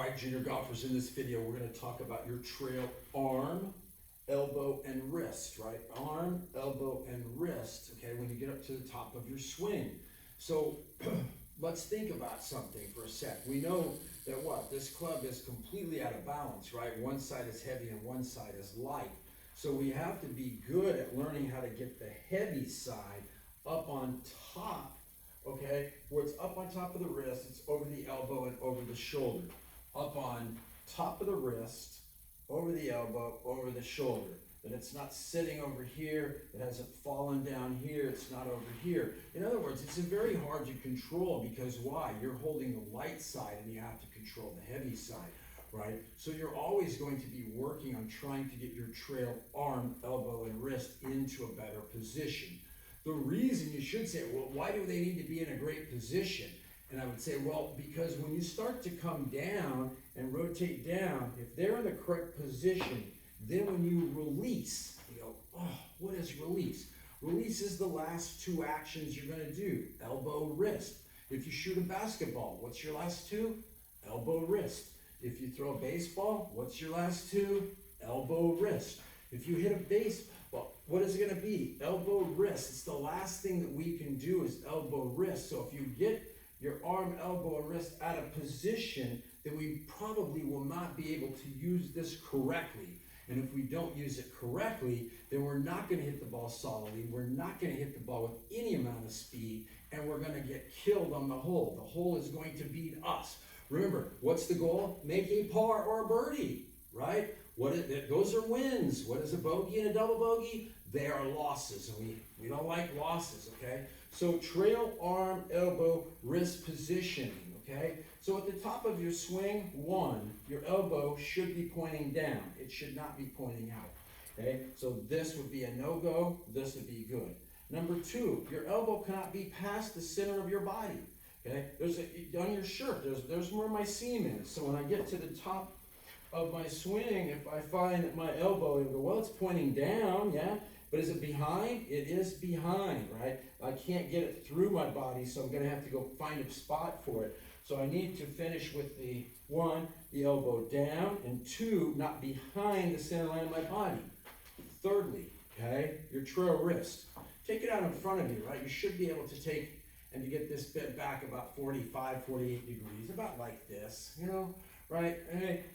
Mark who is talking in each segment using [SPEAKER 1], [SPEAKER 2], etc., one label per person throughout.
[SPEAKER 1] right, junior golfers, in this video we're going to talk about your trail arm, elbow, and wrist, right? Arm, elbow, and wrist, okay, when you get up to the top of your swing. So let's think about something for a sec. We know that this club is completely out of balance, right? One side is heavy and one side is light. So we have to be good at learning how to get the heavy side up on top, okay? Where it's up on top of the wrist, it's over the elbow and over the shoulder. Up on top of the wrist, over the elbow, over the shoulder. That it's not sitting over here, it hasn't fallen down here, it's not over here. In other words, it's very hard to control because why? You're holding the light side and you have to control the heavy side, right? So you're always going to be working on trying to get your trail arm, elbow, and wrist into a better position. The reason you should say, well, why do they need to be in a great position? And I would say, well, because when you start to come down and rotate down, if they're in the correct position, then when you release, you go, oh, what is release? Release is the last two actions you're going to do, elbow, wrist. If you shoot a basketball, what's your last two? Elbow, wrist. If you throw a baseball, what's your last two? Elbow, wrist. If you hit a baseball, what is it going to be? Elbow, wrist. It's the last thing that we can do is elbow, wrist. So if you get your arm, elbow, and wrist out of position, then we probably will not be able to use this correctly. And if we don't use it correctly, then we're not going to hit the ball solidly. We're not going to hit the ball with any amount of speed, and we're going to get killed on the hole. The hole is going to beat us. Remember, what's the goal? Make a par or a birdie, right? Those are wins. What is a bogey and a double bogey? They are losses, and we don't like losses, okay? So trail, arm, elbow, wrist positioning, okay? So at the top of your swing, your elbow should be pointing down. It should not be pointing out, okay? So this would be a no-go, this would be good. Number two, your elbow cannot be past the center of your body, okay? On your shirt, there's where my seam is. So when I get to the top of my swing, if I find that my elbow, well, it's pointing down, yeah? But is it behind? It is behind, right? I can't get it through my body, so I'm going to have to go find a spot for it. So I need to finish with the elbow down, and two, not behind the center line of my body. Thirdly, okay, your trail wrist. Take it out in front of you, right? You should be able to take and to get this bent back about 45, 48 degrees, about like this, you know, right?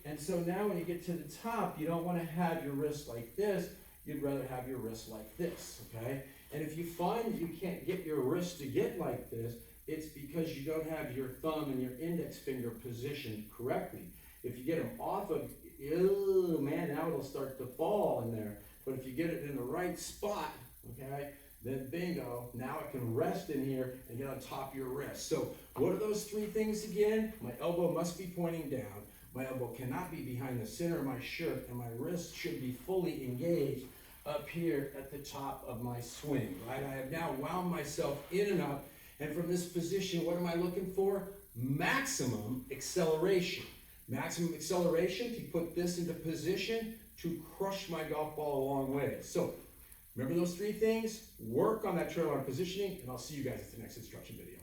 [SPEAKER 1] And so now when you get to the top, you don't want to have your wrist like this. You'd rather have your wrist like this, okay? And if you find that you can't get your wrist to get like this, it's because you don't have your thumb and your index finger positioned correctly. If you get them off of, oh man, now it'll start to fall in there. But if you get it in the right spot, okay, then bingo, now it can rest in here and get on top of your wrist. So what are those three things again? My elbow must be pointing down. My elbow cannot be behind the center of my shirt, and my wrist should be fully engaged up here at the top of my swing, right? I have now wound myself in and up, and from this position, what am I looking for? Maximum acceleration. Maximum acceleration to put this into position to crush my golf ball a long way. So, remember those three things? Work on that trail arm positioning, and I'll see you guys at the next instruction video.